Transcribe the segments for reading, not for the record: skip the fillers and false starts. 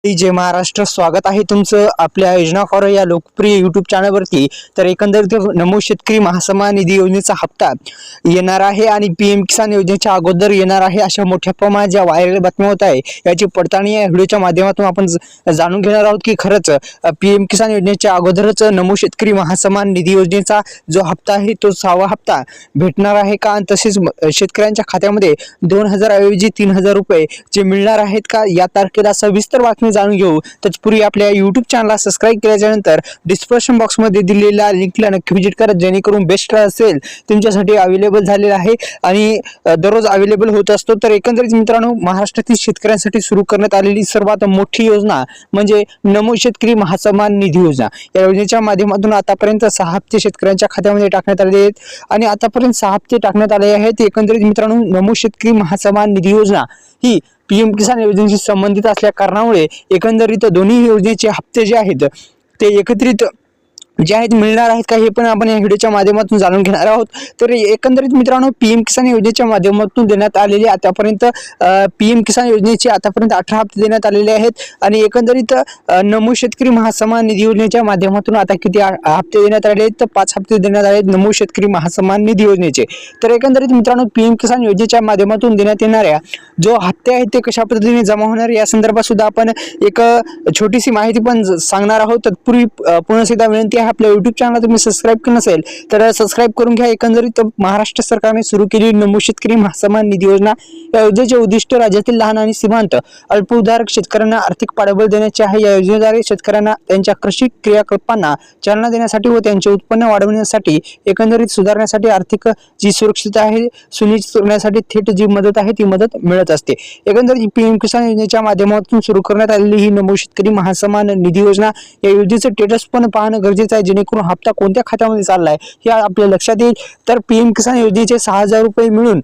जय महाराष्ट्र, स्वागत आहे तुमचं आपल्या योजना फॉर या लोकप्रिय यूट्यूब चॅनलवरती। तर एकंदरीत नमो शेतकरी महासन्मान निधी योजनेचा हप्ता येणार आहे आणि पीएम किसान योजनेच्या अगोदर येणार आहे अशा मोठ्या प्रमाणात ज्या व्हायरल बातम्या होत आहे याची पडताळणी या व्हिडिओच्या माध्यमातून आपण जाणून घेणार आहोत की खरंच पीएम किसान योजनेच्या अगोदरच नमो शेतकरी महासन्मान निधी योजनेचा जो हप्ता आहे तो 6वा हप्ता भेटणार आहे का, आणि तसेच शेतकऱ्यांच्या खात्यामध्ये 2000 ऐवजी 3000 रुपये जे मिळणार आहेत का, या तारखेला सविस्तर बातमी जाणून घेऊ। तत्पूर्वी आपल्या YouTube चॅनलला सबस्क्राइब केल्याच्या नंतर डिस्क्रिप्शन बॉक्स मध्ये दिलेल्या लिंकला नक्की विजिट करा, जेणेकरून बेस्ट असेल तुमच्यासाठी अवेलेबल झालेला आहे आणि दररोज अवेलेबल होत असतो। तर एकंदरीत मित्रांनो, महाराष्ट्रातील शेतकऱ्यांसाठी सुरू करण्यात आलेली सर्वात मोठी योजना म्हणजे नमो शेतकरी महासन्मान निधी योजना। या योजनेच्या माध्यमातून आतापर्यंत 6 हप्ते शेतकऱ्यांच्या खात्यामध्ये टाकण्यात आले आहेत आणि आतापर्यंत 6 हप्ते टाकण्यात आले आहेत। एकंदरीत मित्रांनो, नमो शेतकरी महासन्मान निधी योजना ही पीएम किसान योजनेशी संबंधित असल्या कारणामुळे एकंदरीत दोन्ही योजनेचे हप्ते जे आहेत ते एकत्रित जे आहेत मिळणार आहेत का, हे पण आपण या व्हिडिओच्या माध्यमातून जाणून घेणार आहोत। तर एकंदरीत मित्रांनो, पीएम किसान योजनेच्या माध्यमातून देण्यात आलेले आतापर्यंत पीएम किसान योजनेचे आतापर्यंत 18 हप्ते देण्यात आलेले आहेत आणि एकंदरीत नमो शेतकरी महासन्मान निधी योजनेच्या माध्यमातून आता किती हप्ते देण्यात आले आहेत, तर 5 हप्ते देण्यात आले आहेत नमो शेतकरी महासन्मान निधी योजनेचे। तर एकंदरीत मित्रांनो, पीएम किसान योजनेच्या माध्यमातून देण्यात येणाऱ्या जो हप्ते आहेत ते कशा पद्धतीने जमा होणार या संदर्भात सुद्धा आपण एक छोटीशी माहिती पण सांगणार आहोत। तत्पूर्वी पुन्हा एकदा विनंती, आपल्या YouTube चॅनलला तुम्ही सबस्क्राइब केलं नसेल तर सबस्क्राइब करून घ्या। एकंदरीत महाराष्ट्र सरकारने सुरू केलेली नमो शेतकरी महासन्मान निधी योजना, या योजनेचे उद्दिष्ट राज्यातील लहान आणि सीमांत अल्पउधारक शेतकऱ्यांना आर्थिक पाठबळ देण्याचे आहे। या योजनेद्वारे शेतकऱ्यांना त्यांच्या कृषी क्रियाकलापांना चालना देण्यासाठी व त्यांचे उत्पन्न वाढवण्यासाठी, एकंदरीत सुधारण्यासाठी, आर्थिक जी सुरक्षितता आहे सुनिश्चित करण्यासाठी थेट जी मदत आहे ती मदत मिळत असते। एकंदरीत पीएम किसान योजनेच्या माध्यमातून सुरू करण्यात आलेली ही नमो शेतकरी महासन्मान निधी योजना, या योजनेचे स्टेटस पण पाहणं गरजेचं आहे, जेणेकरून हप्ता कोणत्या खात्यामध्ये चाललाय हे आपल्या लक्षात येईल। तर पीएम किसान योजनेचे 6000 रुपये मिळून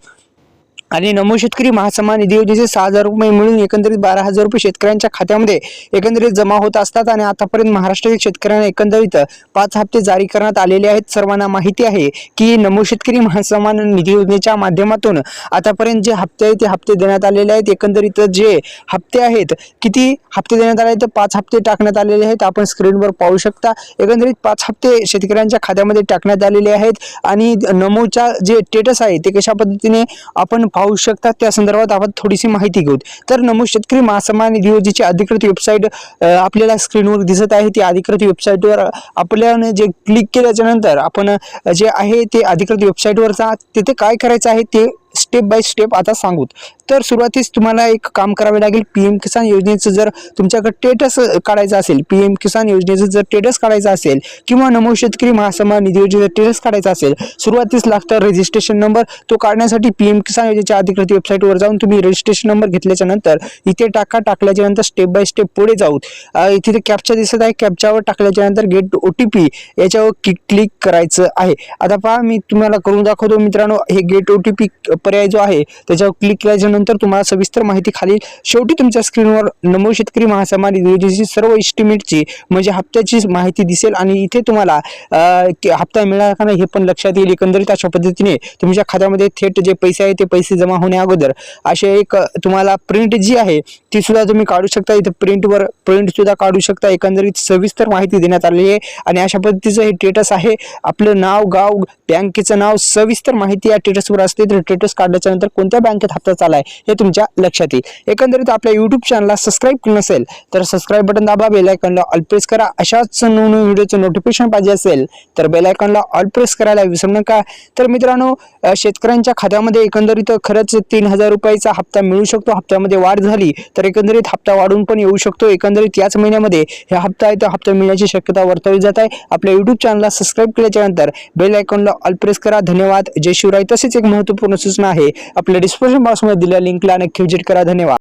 आणि नमो शेतकरी महासन्मान निधी योजनेचे 6000 रुपये मिळून एकंदरीत 12000 रुपये शेतकऱ्यांच्या खात्यामध्ये एकंदरीत जमा होत असतात आणि आतापर्यंत महाराष्ट्रातील शेतकऱ्यांना एकंदरीत 5 हप्ते जारी करण्यात आलेले आहेत। सर्वांना माहिती आहे की नमो शेतकरी महासन्मान निधी योजनेच्या माध्यमातून आतापर्यंत जे हप्ते आहेत ते हप्ते देण्यात आलेले आहेत। एकंदरीत जे हप्ते आहेत, किती हप्ते देण्यात आले आहेत, तर 5 हप्ते टाकण्यात आलेले आहेत, आपण स्क्रीनवर पाहू शकता। एकंदरीत 5 हप्ते शेतकऱ्यांच्या खात्यामध्ये टाकण्यात आलेले आहेत आणि नमोच्या जे स्टेटस आहे ते कशा पद्धतीने आपण पाहू शकता त्या संदर्भात आपण थोडीशी माहिती घेऊ। तर नमो शेतकरी महासन्मान निधी योजनेची अधिकृत वेबसाईट आपल्याला स्क्रीनवर दिसत आहे। ती अधिकृत वेबसाईटवर आपल्याला जे क्लिक केल्याच्या नंतर आपण जे आहे ते अधिकृत वेबसाईटवर जा, तिथे काय करायचं आहे ते स्टेप बाय स्टेप आता सांगू। तर सुरुवातीस तुम्हाला एक काम करावे लागेल, पीएम किसान योजनेचं जर तुमच्याकडे स्टेटस काढायचं असेल, पीएम किसान योजनेचं जर स्टेटस काढायचं असेल किंवा नमो शेतकरी महासन्मान निधी योजनेचं स्टेटस काढायचं असेल, सुरुवातीस लागतं रजिस्ट्रेशन नंबर। तो काढण्यासाठी पीएम किसान योजनेच्या अधिकृत वेबसाईटवर जाऊन तुम्ही रजिस्ट्रेशन नंबर घेतल्याच्या नंतर इथे टाकल्याच्या नंतर स्टेप बाय स्टेप पुढे जाऊ, इथे कॅप्चा दिसत आहे, कॅप्चावर टाकल्याच्या नंतर गेट OTP याच्यावर क्लिक करायचं आहे। आता पहा, मी तुम्हाला करून दाखवतो मित्रांनो। हे गेट OTP पर्याय जो आहे त्याच्यावर क्लिक केल्याच्या नंतर तुम्हाला सविस्तर माहिती खाली शेवटी तुमच्या स्क्रीनवर नमो शेतकरी महासन्मान निधी योजनेची सर्व एस्टिमेटची म्हणजे हप्त्याची माहिती दिसेल आणि इथे तुम्हाला हप्ता मिळाला का नाही हे पण लक्षात येईल। एकंदरीत अशा पद्धतीने तुमच्या खात्यामध्ये थेट जे पैसे आहे ते पैसे जमा होण्या अगोदर असे एक तुम्हाला प्रिंट जी आहे ती सुद्धा तुम्ही काढू शकता, इथे प्रिंट सुद्धा काढू शकता। एकंदरीत सविस्तर माहिती देण्यात आलेली आहे आणि अशा पद्धतीचं हे स्टेटस आहे। आपलं नाव, गाव, बँकेचं नाव, सविस्तर माहिती या स्टेटसवर असते। तर स्टेटस काढल्याच्या नंतर कोणत्या बँकेत हप्ता चाललाय हे तुमच्या लक्षात येईल। एकंदरीत आपल्या YouTube चॅनलला सबस्क्राइब केलं नसेल तर सबस्क्राइब बटन दाबा, बेल आयकॉनला ऑल प्रेस करा। अशाच नवीन व्हिडिओचं नोटिफिकेशन पाहिजे असेल तर बेल आयकॉनला ऑल प्रेस करायला विसरू नका। तर मित्रांनो, शेतकऱ्यांच्या खात्यामध्ये एकंदरीत खरंच 3000 रुपयाचा हप्ता मिळू शकतो। हप्त्यामध्ये वाढ झाली तर एकंदरीत हप्ता वाढून पण येऊ शकतो। एकंदरीत याच महिन्यामध्ये हे हप्ता आहे, तो हप्ता मिळण्याची शक्यता वर्तवली जात आहे। आपल्या YouTube चॅनलला सबस्क्राइब केल्याच्या नंतर बेल आयकॉनला ऑल प्रेस करा। धन्यवाद, जय शिवराय। तसेच एक महत्त्वपूर्ण सूचना आहे, आपल्या डिस्क्रिप्शन बॉक्समध्ये दिलेल्या लिंकला नक्की विजिट करा। धन्यवाद।